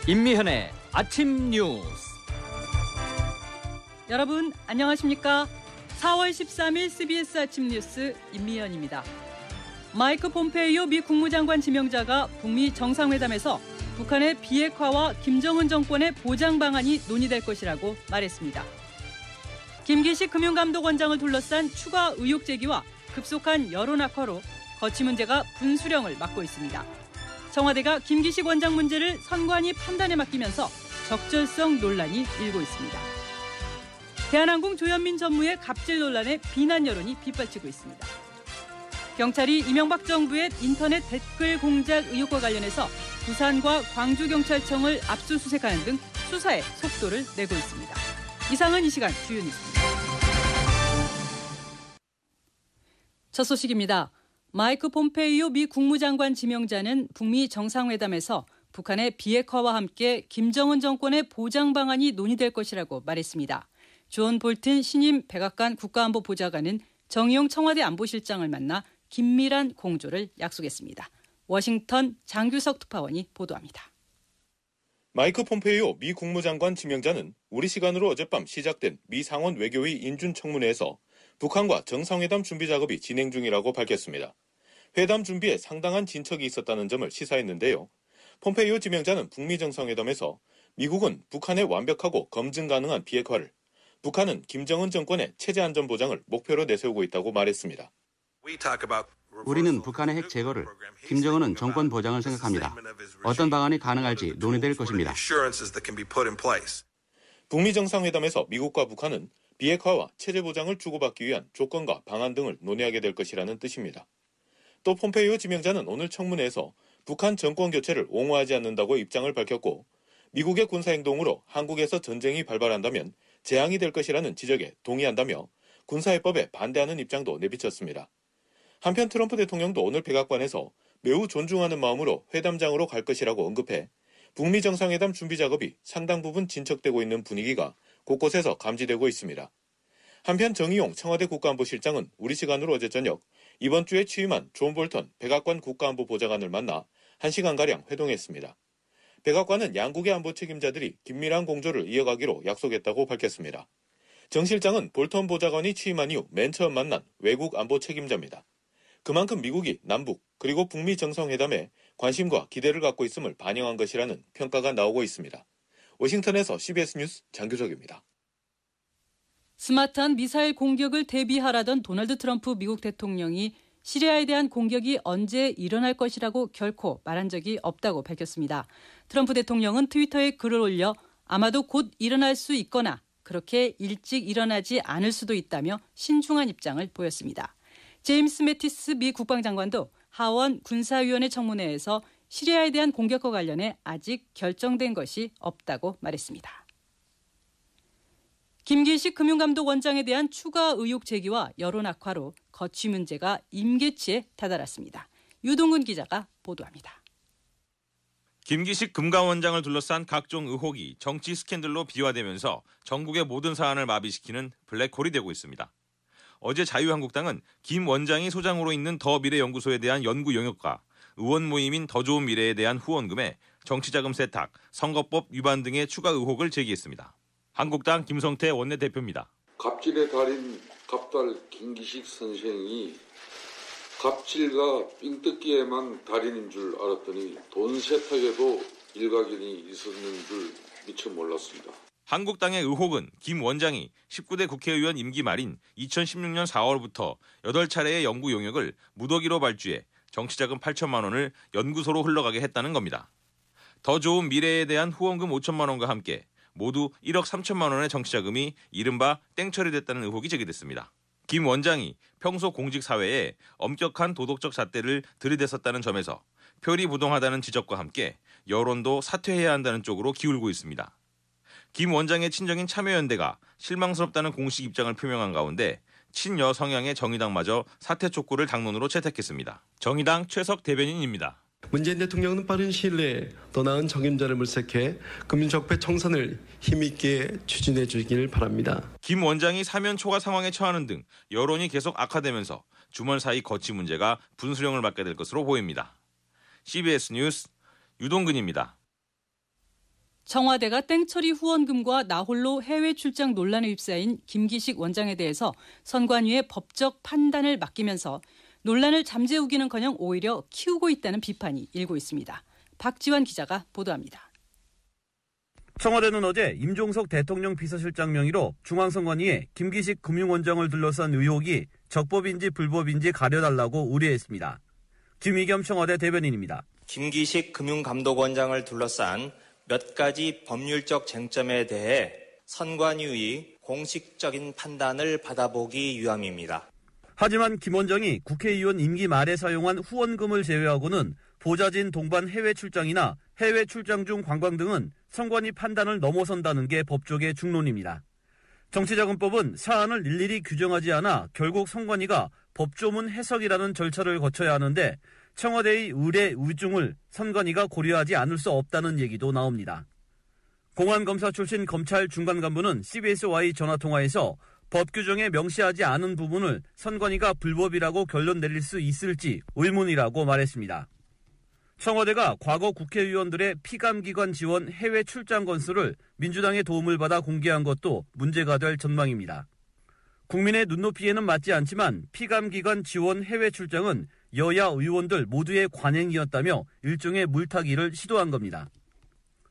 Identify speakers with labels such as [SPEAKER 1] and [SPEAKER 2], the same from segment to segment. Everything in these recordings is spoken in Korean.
[SPEAKER 1] 임미현의 아침 뉴스.
[SPEAKER 2] 여러분 안녕하십니까? 4월 13일 CBS 아침 뉴스 임미현입니다. 마이크 폼페이오 미 국무장관 지명자가 북미 정상회담에서 북한의 비핵화와 김정은 정권의 보장 방안이 논의될 것이라고 말했습니다. 김기식 금융감독원장을 둘러싼 추가 의혹 제기와 급속한 여론 악화로 거취 문제가 분수령을 맞고 있습니다. 청와대가 김기식 원장 문제를 선관위 판단에 맡기면서 적절성 논란이 일고 있습니다. 대한항공 조현민 전무의 갑질 논란에 비난 여론이 빗발치고 있습니다. 경찰이 이명박 정부의 인터넷 댓글 공작 의혹과 관련해서 부산과 광주경찰청을 압수수색하는 등 수사에 속도를 내고 있습니다. 이상은 이 시간 주요 뉴스입니다. 첫 소식입니다. 마이크 폼페이오 미 국무장관 지명자는 북미 정상회담에서 북한의 비핵화와 함께 김정은 정권의 보장 방안이 논의될 것이라고 말했습니다. 존 볼튼 신임 백악관 국가안보보좌관은 정의용 청와대 안보실장을 만나 긴밀한 공조를 약속했습니다. 워싱턴 장규석 특파원이 보도합니다.
[SPEAKER 3] 마이크 폼페이오 미 국무장관 지명자는 우리 시간으로 어젯밤 시작된 미 상원 외교위 인준청문회에서 북한과 정상회담 준비 작업이 진행 중이라고 밝혔습니다. 회담 준비에 상당한 진척이 있었다는 점을 시사했는데요. 폼페이오 지명자는 북미 정상회담에서 미국은 북한의 완벽하고 검증 가능한 비핵화를, 북한은 김정은 정권의 체제 안전 보장을 목표로 내세우고 있다고 말했습니다.
[SPEAKER 4] 우리는 북한의 핵 제거를, 김정은은 정권 보장을 생각합니다. 어떤 방안이 가능할지 논의될 것입니다.
[SPEAKER 3] 북미 정상회담에서 미국과 북한은 비핵화와 체제 보장을 주고받기 위한 조건과 방안 등을 논의하게 될 것이라는 뜻입니다. 또 폼페이오 지명자는 오늘 청문회에서 북한 정권 교체를 옹호하지 않는다고 입장을 밝혔고, 미국의 군사행동으로 한국에서 전쟁이 발발한다면 재앙이 될 것이라는 지적에 동의한다며 군사해법에 반대하는 입장도 내비쳤습니다. 한편 트럼프 대통령도 오늘 백악관에서 매우 존중하는 마음으로 회담장으로 갈 것이라고 언급해 북미 정상회담 준비 작업이 상당 부분 진척되고 있는 분위기가 곳곳에서 감지되고 있습니다. 한편 정의용 청와대 국가안보실장은 우리 시간으로 어제 저녁 이번 주에 취임한 존 볼턴 백악관 국가안보보좌관을 만나 1시간가량 회동했습니다. 백악관은 양국의 안보 책임자들이 긴밀한 공조를 이어가기로 약속했다고 밝혔습니다. 정 실장은 볼턴 보좌관이 취임한 이후 맨 처음 만난 외국 안보 책임자입니다. 그만큼 미국이 남북 그리고 북미 정상회담에 관심과 기대를 갖고 있음을 반영한 것이라는 평가가 나오고 있습니다. 워싱턴에서 CBS 뉴스 장규석입니다.
[SPEAKER 2] 스마트한 미사일 공격을 대비하라던 도널드 트럼프 미국 대통령이 시리아에 대한 공격이 언제 일어날 것이라고 결코 말한 적이 없다고 밝혔습니다. 트럼프 대통령은 트위터에 글을 올려 아마도 곧 일어날 수 있거나 그렇게 일찍 일어나지 않을 수도 있다며 신중한 입장을 보였습니다. 제임스 매티스 미 국방장관도 하원 군사위원회 청문회에서 시리아에 대한 공격과 관련해 아직 결정된 것이 없다고 말했습니다. 김기식 금융감독원장에 대한 추가 의혹 제기와 여론 악화로 거취 문제가 임계치에 다다랐습니다. 유동근 기자가 보도합니다.
[SPEAKER 5] 김기식 금감원장을 둘러싼 각종 의혹이 정치 스캔들로 비화되면서 전국의 모든 사안을 마비시키는 블랙홀이 되고 있습니다. 어제 자유한국당은 김 원장이 소장으로 있는 더미래연구소에 대한 연구 영역과 의원 모임인 더 좋은 미래에 대한 후원금에 정치자금 세탁, 선거법 위반 등의 추가 의혹을 제기했습니다. 한국당 김성태 원내대표입니다.
[SPEAKER 6] 갑질의 달인 갑달 김기식 선생이 갑질과 삥뜯기에만 달인인 줄 알았더니 돈 세탁에도 일가견이 있었는 줄 미처 몰랐습니다.
[SPEAKER 5] 한국당의 의혹은 김 원장이 19대 국회의원 임기 말인 2016년 4월부터 8차례의 연구 용역을 무더기로 발주해 정치자금 8천만 원을 연구소로 흘러가게 했다는 겁니다. 더 좋은 미래에 대한 후원금 5천만 원과 함께 모두 1억 3천만 원의 정치자금이 이른바 땡처리됐다는 의혹이 제기됐습니다. 김 원장이 평소 공직 사회에 엄격한 도덕적 잣대를 들이댔었다는 점에서 표리부동하다는 지적과 함께 여론도 사퇴해야 한다는 쪽으로 기울고 있습니다. 김 원장의 친정인 참여연대가 실망스럽다는 공식 입장을 표명한 가운데 친여 성향의 정의당마저 사퇴 촉구를 당론으로 채택했습니다. 정의당 최석 대변인입니다.
[SPEAKER 7] 문재인 대통령은 빠른 시일 내에 더 나은 적임자를 물색해 금융적폐 청산을 힘있게 추진해 주길 바랍니다.
[SPEAKER 5] 김 원장이 사면 초과 상황에 처하는 등 여론이 계속 악화되면서 주말 사이 거취 문제가 분수령을 맞게 될 것으로 보입니다. CBS 뉴스 유동근입니다.
[SPEAKER 2] 청와대가 땡처리 후원금과 나홀로 해외 출장 논란에 휩싸인 김기식 원장에 대해서 선관위의 법적 판단을 맡기면서 논란을 잠재우기는커녕 오히려 키우고 있다는 비판이 일고 있습니다. 박지환 기자가 보도합니다.
[SPEAKER 8] 청와대는 어제 임종석 대통령 비서실장 명의로 중앙선관위에 김기식 금융원장을 둘러싼 의혹이 적법인지 불법인지 가려달라고 의뢰했습니다. 김의겸 청와대 대변인입니다.
[SPEAKER 9] 김기식 금융감독원장을 둘러싼 몇 가지 법률적 쟁점에 대해 선관위의 공식적인 판단을 받아보기 위함입니다.
[SPEAKER 8] 하지만 김 원장이 국회의원 임기 말에 사용한 후원금을 제외하고는 보좌진 동반 해외 출장이나 해외 출장 중 관광 등은 선관위 판단을 넘어선다는 게 법조계 중론입니다. 정치자금법은 사안을 일일이 규정하지 않아 결국 선관위가 법조문 해석이라는 절차를 거쳐야 하는데 청와대의 의뢰 의중을 선관위가 고려하지 않을 수 없다는 얘기도 나옵니다. 공안검사 출신 검찰 중간 간부는 CBS와의 전화통화에서 법 규정에 명시하지 않은 부분을 선관위가 불법이라고 결론 내릴 수 있을지 의문이라고 말했습니다. 청와대가 과거 국회의원들의 피감기관 지원 해외 출장 건수를 민주당의 도움을 받아 공개한 것도 문제가 될 전망입니다. 국민의 눈높이에는 맞지 않지만 피감기관 지원 해외 출장은 여야 의원들 모두의 관행이었다며 일종의 물타기를 시도한 겁니다.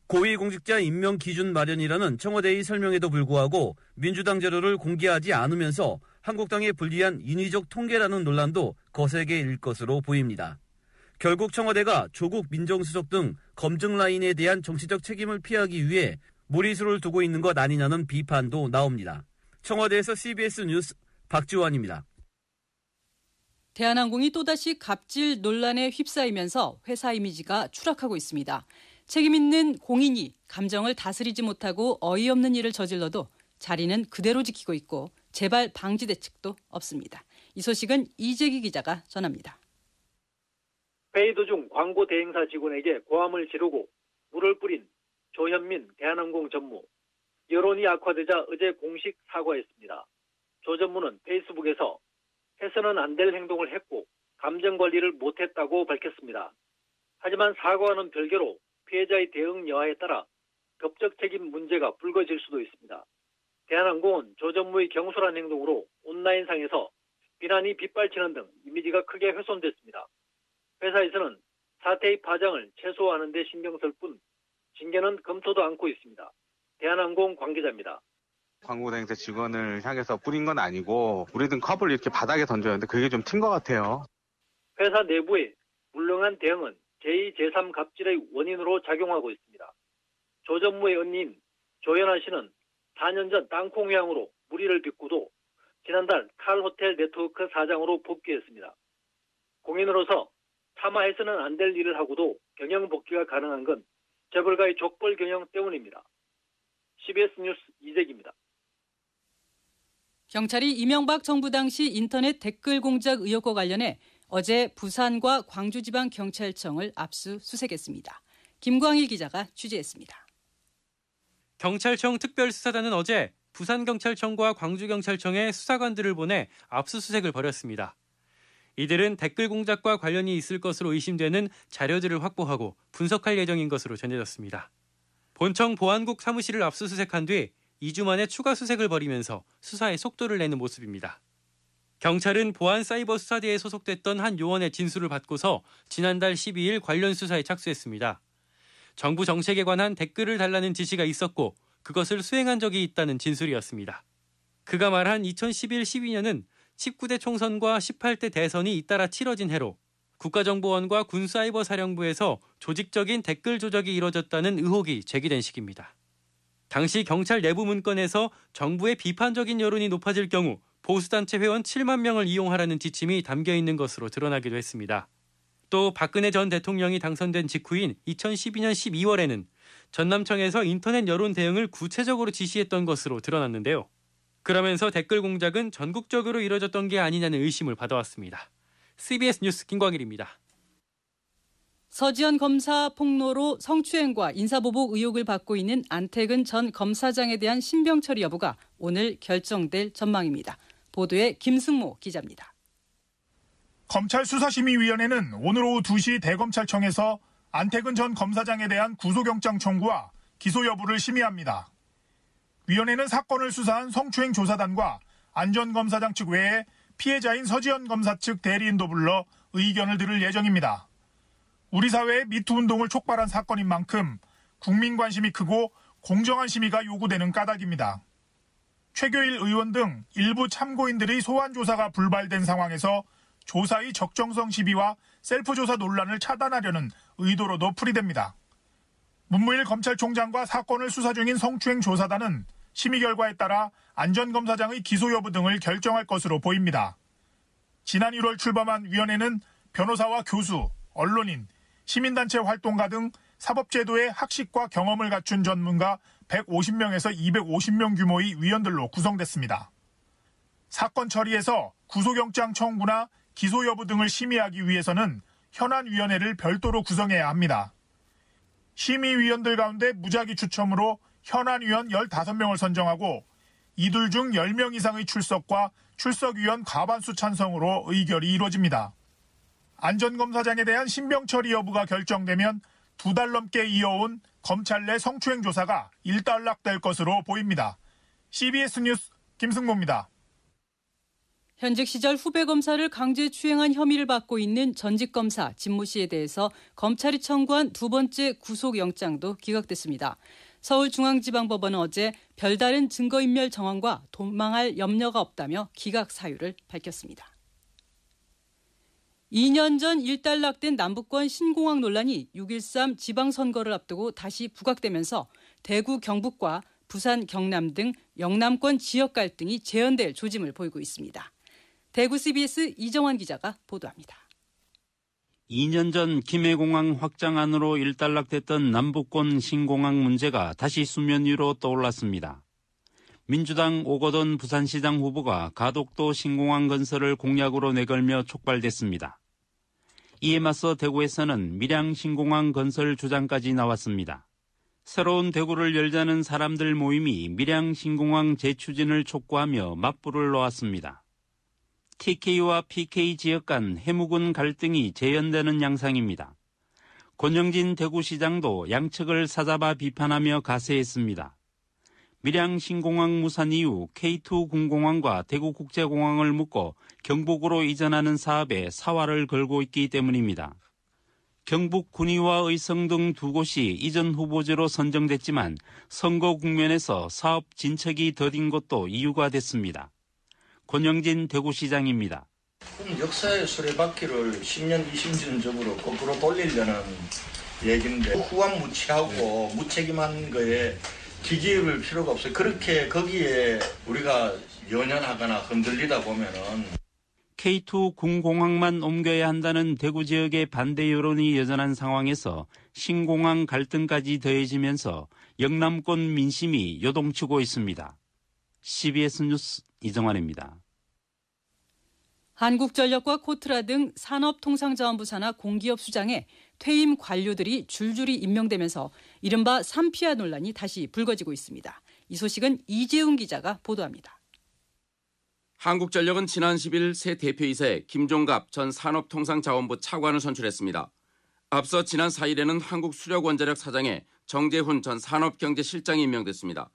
[SPEAKER 8] 고위공직자 임명 기준 마련이라는 청와대의 설명에도 불구하고 민주당 자료를 공개하지 않으면서 한국당에 불리한 인위적 통계라는 논란도 거세게 일 것으로 보입니다. 결국 청와대가 조국 민정수석 등 검증 라인에 대한 정치적 책임을 피하기 위해 무리수를 두고 있는 것 아니냐는 비판도 나옵니다. 청와대에서 CBS 뉴스 박지환입니다.
[SPEAKER 2] 대한항공이 또다시 갑질 논란에 휩싸이면서 회사 이미지가 추락하고 있습니다. 책임 있는 공인이 감정을 다스리지 못하고 어이없는 일을 저질러도 자리는 그대로 지키고 있고 재발 방지 대책도 없습니다. 이 소식은 이재기 기자가 전합니다.
[SPEAKER 10] 회의 도중 광고 대행사 직원에게 고함을 지르고 물을 뿌린 조현민 대한항공 전무. 여론이 악화되자 어제 공식 사과했습니다. 조 전무는 페이스북에서 해서는 안 될 행동을 했고 감정 관리를 못했다고 밝혔습니다. 하지만 사과와는 별개로 피해자의 대응 여하에 따라 법적 책임 문제가 불거질 수도 있습니다. 대한항공은 조 전무의 경솔한 행동으로 온라인상에서 비난이 빗발치는 등 이미지가 크게 훼손됐습니다. 회사에서는 사태의 파장을 최소화하는 데 신경 쓸 뿐 징계는 검토도 않고 있습니다. 대한항공 관계자입니다.
[SPEAKER 11] 광고 대행사 직원을 향해서 뿌린 건 아니고 우리는 컵을 이렇게 바닥에 던졌는데 그게 좀 튄 것 같아요.
[SPEAKER 10] 회사 내부의 물렁한 대응은 제2, 제3 갑질의 원인으로 작용하고 있습니다. 조 전무의 언니인 조연아 씨는 4년 전 땅콩 회항으로 물의를 빚고도 지난달 칼호텔 네트워크 사장으로 복귀했습니다. 공인으로서 참아해서는 안 될 일을 하고도 경영 복귀가 가능한 건 재벌가의 족벌 경영 때문입니다. CBS 뉴스 이재기입니다.
[SPEAKER 2] 경찰이 이명박 정부 당시 인터넷 댓글 공작 의혹과 관련해 어제 부산과 광주지방경찰청을 압수수색했습니다. 김광일 기자가 취재했습니다.
[SPEAKER 12] 경찰청 특별수사단은 어제 부산경찰청과 광주경찰청에 수사관들을 보내 압수수색을 벌였습니다. 이들은 댓글 공작과 관련이 있을 것으로 의심되는 자료들을 확보하고 분석할 예정인 것으로 전해졌습니다. 본청 보안국 사무실을 압수수색한 뒤 2주 만에 추가 수색을 벌이면서 수사에 속도를 내는 모습입니다. 경찰은 보안사이버수사대에 소속됐던 한 요원의 진술을 받고서 지난달 12일 관련 수사에 착수했습니다. 정부 정책에 관한 댓글을 달라는 지시가 있었고 그것을 수행한 적이 있다는 진술이었습니다. 그가 말한 2011-12년은 19대 총선과 18대 대선이 잇따라 치러진 해로 국가정보원과 군사이버사령부에서 조직적인 댓글 조작이 이뤄졌다는 의혹이 제기된 시기입니다. 당시 경찰 내부 문건에서 정부의 비판적인 여론이 높아질 경우 보수단체 회원 7만 명을 이용하라는 지침이 담겨 있는 것으로 드러나기도 했습니다. 또 박근혜 전 대통령이 당선된 직후인 2012년 12월에는 전남청에서 인터넷 여론 대응을 구체적으로 지시했던 것으로 드러났는데요. 그러면서 댓글 공작은 전국적으로 이뤄졌던 게 아니냐는 의심을 받아왔습니다. CBS 뉴스 김광일입니다.
[SPEAKER 2] 서지현 검사 폭로로 성추행과 인사보복 의혹을 받고 있는 안태근 전 검사장에 대한 신병 처리 여부가 오늘 결정될 전망입니다. 보도에 김승모 기자입니다.
[SPEAKER 13] 검찰수사심의위원회는 오늘 오후 2시 대검찰청에서 안태근 전 검사장에 대한 구속영장 청구와 기소 여부를 심의합니다. 위원회는 사건을 수사한 성추행 조사단과 안전검사장 측 외에 피해자인 서지현 검사 측 대리인도 불러 의견을 들을 예정입니다. 우리 사회의 미투 운동을 촉발한 사건인 만큼 국민 관심이 크고 공정한 심의가 요구되는 까닭입니다. 최교일 의원 등 일부 참고인들의 소환 조사가 불발된 상황에서 조사의 적정성 시비와 셀프 조사 논란을 차단하려는 의도로도 풀이됩니다. 문무일 검찰총장과 사건을 수사 중인 성추행 조사단은 심의 결과에 따라 안전검사장의 기소 여부 등을 결정할 것으로 보입니다. 지난 1월 출범한 위원회는 변호사와 교수, 언론인, 시민단체 활동가 등 사법제도의 학식과 경험을 갖춘 전문가 150명에서 250명 규모의 위원들로 구성됐습니다. 사건 처리에서 구속영장 청구나 기소 여부 등을 심의하기 위해서는 현안위원회를 별도로 구성해야 합니다. 심의위원들 가운데 무작위 추첨으로 현안위원 15명을 선정하고 이들 중 10명 이상의 출석과 출석위원 과반수 찬성으로 의결이 이루어집니다. 안전검사장에 대한 신병 처리 여부가 결정되면 2달 넘게 이어온 검찰 내 성추행 조사가 일단락될 것으로 보입니다. CBS 뉴스 김승모입니다.
[SPEAKER 2] 현직 시절 후배 검사를 강제 추행한 혐의를 받고 있는 전직 검사 진모 씨에 대해서 검찰이 청구한 두 번째 구속영장도 기각됐습니다. 서울중앙지방법원은 어제 별다른 증거인멸 정황과 도망할 염려가 없다며 기각 사유를 밝혔습니다. 2년 전 일단락된 남북권 신공항 논란이 6.13 지방선거를 앞두고 다시 부각되면서 대구 경북과 부산 경남 등 영남권 지역 갈등이 재현될 조짐을 보이고 있습니다. 대구 CBS 이정환 기자가 보도합니다.
[SPEAKER 14] 2년 전 김해공항 확장안으로 일단락됐던 남북권 신공항 문제가 다시 수면 위로 떠올랐습니다. 민주당 오거돈 부산시장 후보가 가덕도 신공항 건설을 공약으로 내걸며 촉발됐습니다. 이에 맞서 대구에서는 밀양 신공항 건설 주장까지 나왔습니다. 새로운 대구를 열자는 사람들 모임이 밀양 신공항 재추진을 촉구하며 맞불을 놓았습니다. TK와 PK 지역 간 해묵은 갈등이 재현되는 양상입니다. 권영진 대구시장도 양측을 사잡아 비판하며 가세했습니다. 밀양 신공항 무산 이후 K2 군공항과 대구국제공항을 묶어 경북으로 이전하는 사업에 사활을 걸고 있기 때문입니다. 경북 군위와 의성 등 두 곳이 이전 후보지로 선정됐지만 선거 국면에서 사업 진척이 더딘 것도 이유가 됐습니다. 권영진 대구시장입니다.
[SPEAKER 15] 그럼 역사의 수레바퀴를 10년, 20년적으로 거꾸로 돌리려는 얘기인데 후한 무치하고 무책임한 거에 기지를 필요가 없어요. 그렇게 거기에 우리가 연연하거나 흔들리다 보면은
[SPEAKER 14] K2 군공항만 옮겨야 한다는 대구 지역의 반대 여론이 여전한 상황에서 신공항 갈등까지 더해지면서 영남권 민심이 요동치고 있습니다. CBS 뉴스 이정환입니다.
[SPEAKER 2] 한국전력과 코트라 등 산업통상자원부 산하 공기업 수장에 퇴임 관료들이 줄줄이 임명되면서 이른바 산피아 논란이 다시 불거지고 있습니다. 이 소식은 이재훈 기자가 보도합니다.
[SPEAKER 4] 한국전력은 지난 10일 새 대표이사에 김종갑 전 산업통상자원부 차관을 선출했습니다. 앞서 지난 4일에는 한국수력원자력 사장에 정재훈 전 산업경제실장이 임명됐습니다.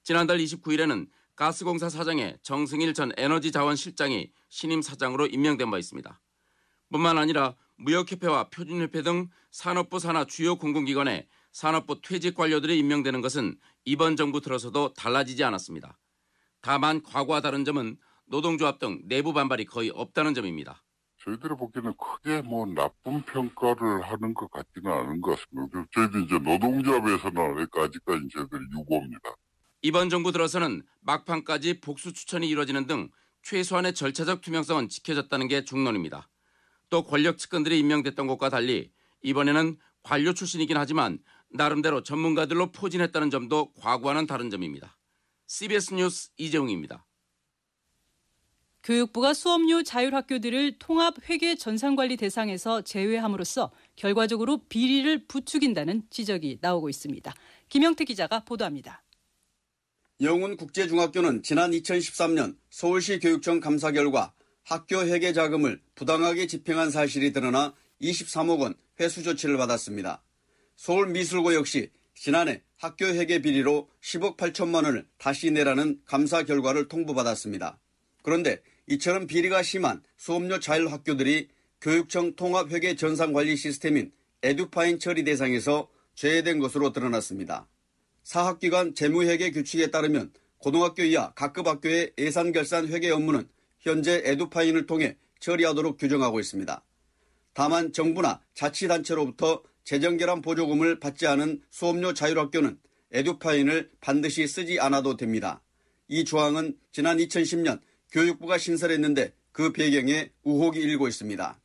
[SPEAKER 4] 지난달 29일에는 가스공사 사장에 정승일 전 에너지자원실장이 신임 사장으로 임명된 바 있습니다. 뿐만 아니라 무역협회와 표준협회 등 산업부 산하 주요 공공기관에 산업부 퇴직 관료들이 임명되는 것은 이번 정부 들어서도 달라지지 않았습니다. 다만 과거와 다른 점은 노동조합 등 내부 반발이 거의 없다는 점입니다.
[SPEAKER 16] 저희들이 보기에는 크게 나쁜 평가를 하는 것 같지는 않은 것 같습니다. 저희들 이제 노동조합에서는 아직까지 저희들이 유고입니다.
[SPEAKER 4] 이번 정부 들어서는 막판까지 복수 추천이 이루어지는 등 최소한의 절차적 투명성은 지켜졌다는 게 중론입니다. 또 권력 측근들이 임명됐던 것과 달리 이번에는 관료 출신이긴 하지만 나름대로 전문가들로 포진했다는 점도 과거와는 다른 점입니다. CBS 뉴스 이재웅입니다.
[SPEAKER 2] 교육부가 수업료 자율학교들을 통합회계 전산관리 대상에서 제외함으로써 결과적으로 비리를 부추긴다는 지적이 나오고 있습니다. 김영태 기자가 보도합니다.
[SPEAKER 17] 영훈국제중학교는 지난 2013년 서울시 교육청 감사 결과 학교 회계 자금을 부당하게 집행한 사실이 드러나 23억 원 회수 조치를 받았습니다. 서울미술고 역시 지난해 학교 회계 비리로 10억 8천만 원을 다시 내라는 감사 결과를 통보받았습니다. 그런데 이처럼 비리가 심한 수업료 자율 학교들이 교육청 통합회계 전산관리 시스템인 에듀파인 처리 대상에서 제외된 것으로 드러났습니다. 사학기관 재무회계 규칙에 따르면 고등학교 이하 각급 학교의 예산결산 회계 업무는 현재 에듀파인을 통해 처리하도록 규정하고 있습니다. 다만 정부나 자치단체로부터 재정결함 보조금을 받지 않은 수업료 자율학교는 에듀파인을 반드시 쓰지 않아도 됩니다. 이 조항은 지난 2010년 교육부가 신설했는데 그 배경에 우혹이 일고 있습니다.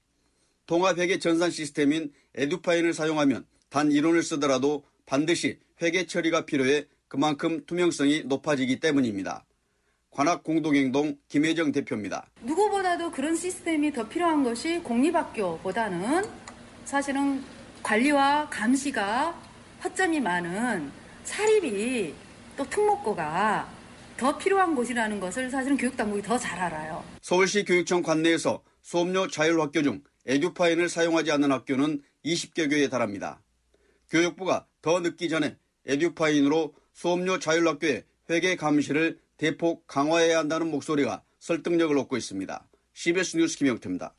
[SPEAKER 17] 통합회계 전산 시스템인 에듀파인을 사용하면 단 1원을 쓰더라도 반드시 회계 처리가 필요해 그만큼 투명성이 높아지기 때문입니다. 관악공동행동 김혜정 대표입니다.
[SPEAKER 18] 누구보다도 그런 시스템이 더 필요한 것이 공립학교보다는 사실은 관리와 감시가 허점이 많은 사립이 또 특목고가 더 필요한 곳이라는 것을 사실은 교육당국이 더 잘 알아요.
[SPEAKER 17] 서울시 교육청 관내에서 수업료 자율학교 중 에듀파인을 사용하지 않는 학교는 20개 교에 달합니다. 교육부가 더 늦기 전에 에듀파인으로 수업료 자율학교의 회계 감시를 대폭 강화해야 한다는 목소리가 설득력을 얻고 있습니다. CBS 뉴스 김영태입니다.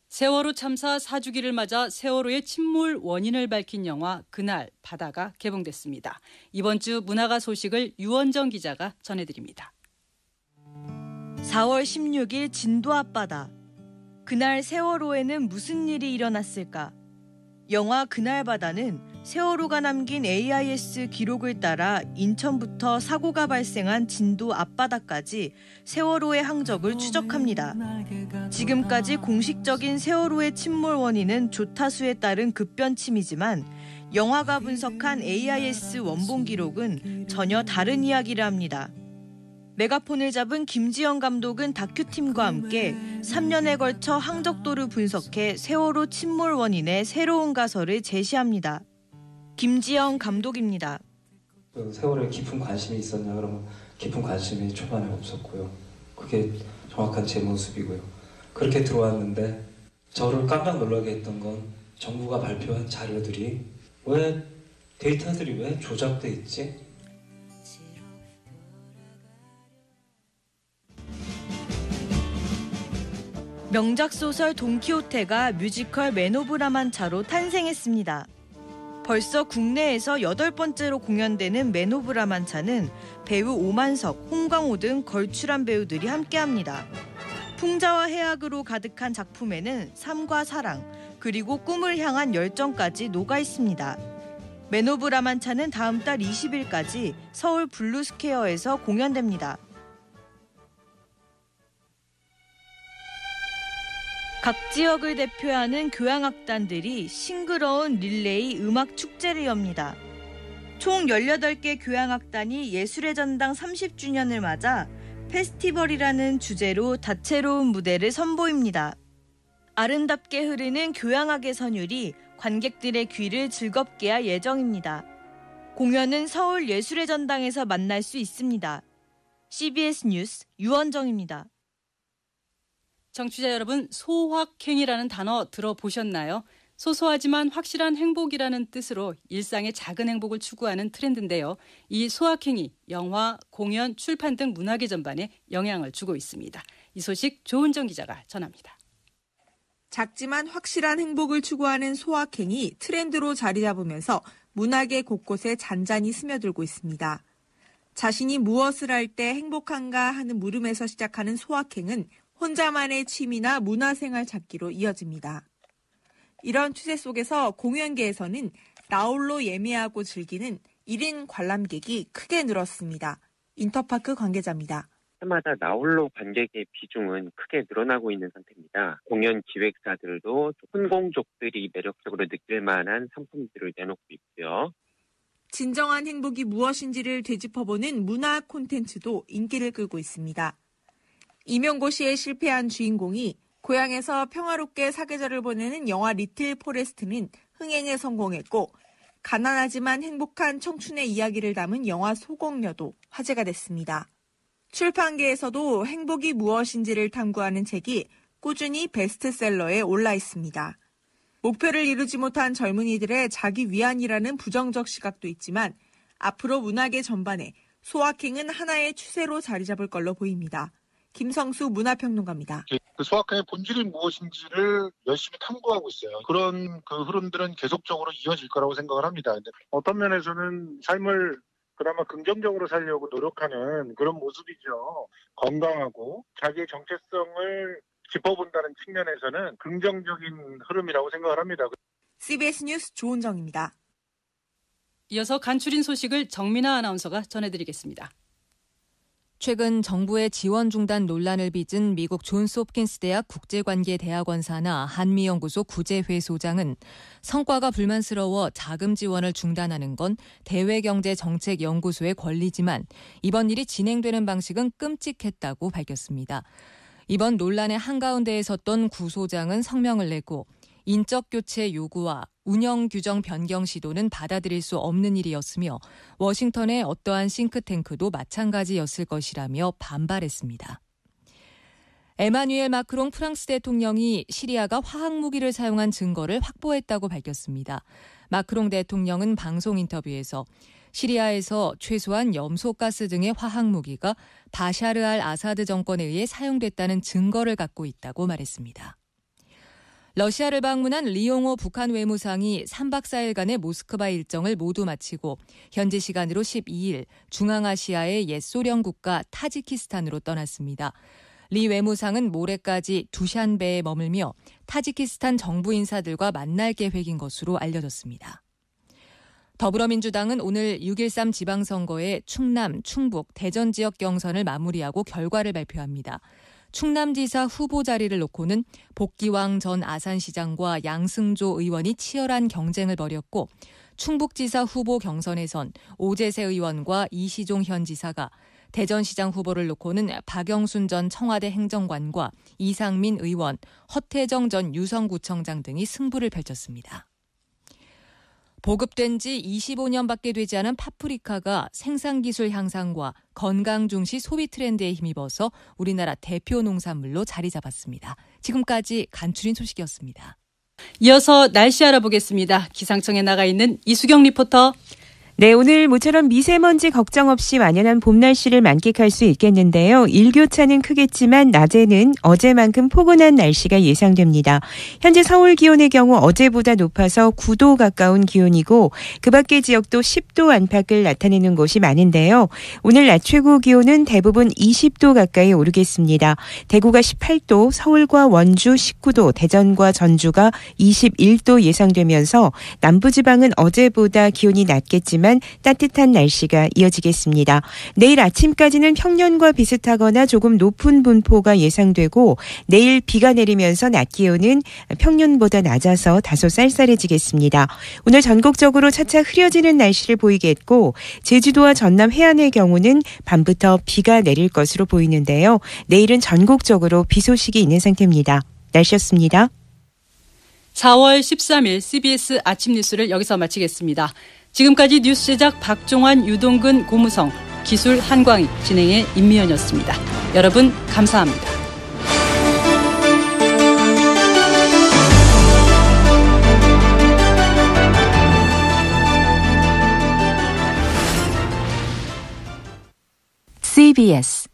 [SPEAKER 2] 세월호 참사 4주기를 맞아 세월호의 침몰 원인을 밝힌 영화 그날 바다가 개봉됐습니다. 이번 주 문화가 소식을 유원정 기자가 전해드립니다.
[SPEAKER 19] 4월 16일 진도 앞바다. 그날 세월호에는 무슨 일이 일어났을까? 영화 그날 바다는 세월호가 남긴 AIS 기록을 따라 인천부터 사고가 발생한 진도 앞바다까지 세월호의 항적을 추적합니다. 지금까지 공식적인 세월호의 침몰 원인은 조타수에 따른 급변침이지만 영화가 분석한 AIS 원본 기록은 전혀 다른 이야기를 합니다. 메가폰을 잡은 김지영 감독은 다큐팀과 함께 3년에 걸쳐 항적도를 분석해 세월호 침몰 원인의 새로운 가설을 제시합니다. 김지영 감독입니다.
[SPEAKER 20] 세월호에 깊은 관심이 있었냐 그러면 깊은 관심이 초반에 없었고요. 그게 정확한 제 모습이고요. 그렇게 들어왔는데 저를 깜짝 놀라게 했던 건 정부가 발표한 자료들이 데이터들이 왜 조작돼 있지?
[SPEAKER 19] 명작 소설 돈키호테가 뮤지컬 맨 오브 라만차로 탄생했습니다. 벌써 국내에서 8번째로 공연되는 맨 오브 라만차는 배우 오만석, 홍광호 등 걸출한 배우들이 함께합니다. 풍자와 해악으로 가득한 작품에는 삶과 사랑, 그리고 꿈을 향한 열정까지 녹아 있습니다. 맨 오브 라만차는 다음 달 20일까지 서울 블루스퀘어에서 공연됩니다. 각 지역을 대표하는 교향악단들이 싱그러운 릴레이 음악 축제를 엽니다. 총 18개 교향악단이 예술의 전당 30주년을 맞아 페스티벌이라는 주제로 다채로운 무대를 선보입니다. 아름답게 흐르는 교향악의 선율이 관객들의 귀를 즐겁게 할 예정입니다. 공연은 서울 예술의 전당에서 만날 수 있습니다. CBS 뉴스 유원정입니다.
[SPEAKER 2] 청취자 여러분, 소확행이라는 단어 들어보셨나요? 소소하지만 확실한 행복이라는 뜻으로 일상의 작은 행복을 추구하는 트렌드인데요. 이 소확행이 영화, 공연, 출판 등 문화계 전반에 영향을 주고 있습니다. 이 소식 조은정 기자가 전합니다.
[SPEAKER 21] 작지만 확실한 행복을 추구하는 소확행이 트렌드로 자리 잡으면서 문화계 곳곳에 잔잔히 스며들고 있습니다. 자신이 무엇을 할 때 행복한가 하는 물음에서 시작하는 소확행은 혼자만의 취미나 문화생활 찾기로 이어집니다. 이런 추세 속에서 공연계에서는 나홀로 예매하고 즐기는 1인 관람객이 크게 늘었습니다. 인터파크 관계자입니다.
[SPEAKER 22] 해마다 나홀로 관객의 비중은 크게 늘어나고 있는 상태입니다. 공연 기획사들도 혼공족들이 매력적으로 느낄 만한 상품들을 내놓고 있고요.
[SPEAKER 21] 진정한 행복이 무엇인지를 되짚어보는 문화 콘텐츠도 인기를 끌고 있습니다. 임용고시에 실패한 주인공이 고향에서 평화롭게 사계절을 보내는 영화 리틀 포레스트는 흥행에 성공했고, 가난하지만 행복한 청춘의 이야기를 담은 영화 소공녀도 화제가 됐습니다. 출판계에서도 행복이 무엇인지를 탐구하는 책이 꾸준히 베스트셀러에 올라 있습니다. 목표를 이루지 못한 젊은이들의 자기 위안이라는 부정적 시각도 있지만 앞으로 문화계 전반에 소확행은 하나의 추세로 자리 잡을 걸로 보입니다. 김성수 문화평론가입니다.
[SPEAKER 1] 그 소확행의 본질이 무엇인지를 열심히 탐구하고 있어요. 그런 그 흐름들은 계속적으로 이어질 거라고 생각을 합니다. 근데 어떤 면에서는 삶을 그나마 긍정적으로 살려고 노력하는 그런 모습이죠. 건강하고 자기의 정체성을 짚어본다는 측면에서는 긍정적인 흐름이라고 생각을 합니다.
[SPEAKER 21] CBS 뉴스 조은정입니다.
[SPEAKER 2] 이어서 간추린 소식을 정민아 아나운서가 전해드리겠습니다.
[SPEAKER 3] 최근 정부의 지원 중단 논란을 빚은 미국 존스 홉킨스 대학 국제관계대학원 산하 한미연구소 구재회 소장은 성과가 불만스러워 자금 지원을 중단하는 건 대외경제정책연구소의 권리지만 이번 일이 진행되는 방식은 끔찍했다고 밝혔습니다. 이번 논란의 한가운데에 섰던 구 소장은 성명을 내고 인적 교체 요구와 운영 규정 변경 시도는 받아들일 수 없는 일이었으며 워싱턴의 어떠한 싱크탱크도 마찬가지였을 것이라며 반발했습니다. 에마뉘엘 마크롱 프랑스 대통령이 시리아가 화학무기를 사용한 증거를 확보했다고 밝혔습니다. 마크롱 대통령은 방송 인터뷰에서 시리아에서 최소한 염소가스 등의 화학무기가 바샤르 알 아사드 정권에 의해 사용됐다는 증거를 갖고 있다고 말했습니다. 러시아를 방문한 리용호 북한 외무상이 3박 4일간의 모스크바 일정을 모두 마치고 현지 시간으로 12일 중앙아시아의 옛 소련 국가 타지키스탄으로 떠났습니다. 리 외무상은 모레까지 두샨베에 머물며 타지키스탄 정부 인사들과 만날 계획인 것으로 알려졌습니다. 더불어민주당은 오늘 6.13 지방선거의 충남, 충북, 대전 지역 경선을 마무리하고 결과를 발표합니다. 충남지사 후보 자리를 놓고는 복기왕 전 아산시장과 양승조 의원이 치열한 경쟁을 벌였고 충북지사 후보 경선에선 오재세 의원과 이시종 현 지사가 대전시장 후보를 놓고는 박영순 전 청와대 행정관과 이상민 의원, 허태정 전 유성구청장 등이 승부를 펼쳤습니다. 보급된 지 25년밖에 되지 않은 파프리카가 생산기술 향상과 건강 중시 소비 트렌드에 힘입어서 우리나라 대표 농산물로 자리 잡았습니다. 지금까지 간추린 소식이었습니다.
[SPEAKER 2] 이어서 날씨 알아보겠습니다. 기상청에 나가 있는 이수경 리포터.
[SPEAKER 23] 네, 오늘 모처럼 미세먼지 걱정 없이 완연한 봄 날씨를 만끽할 수 있겠는데요. 일교차는 크겠지만 낮에는 어제만큼 포근한 날씨가 예상됩니다. 현재 서울 기온의 경우 어제보다 높아서 9도 가까운 기온이고 그 밖의 지역도 10도 안팎을 나타내는 곳이 많은데요. 오늘 낮 최고 기온은 대부분 20도 가까이 오르겠습니다. 대구가 18도, 서울과 원주 19도, 대전과 전주가 21도 예상되면서 남부지방은 어제보다 기온이 낮겠지만 따뜻한 날씨가 이어지겠습니다. 내일 아침까지는 평년과 비슷하거나 조금 높은 분포가 예상되고 내일 비가 내리면서 낮 기온은 평년보다 낮아서 다소 쌀쌀해지겠습니다. 오늘 전국적으로 차차 흐려지는 날씨를 보이겠고 제주도와 전남 해안의 경우는 밤부터 비가 내릴 것으로 보이는데요. 내일은 전국적으로 비 소식이 있는 상태입니다. 날씨였습니다.
[SPEAKER 2] 4월 13일 CBS 아침 뉴스를 여기서 마치겠습니다. 지금까지 뉴스 제작 박종환, 유동근, 고무성, 기술 한광희, 진행의 임미연이었습니다. 여러분 감사합니다.
[SPEAKER 24] CBS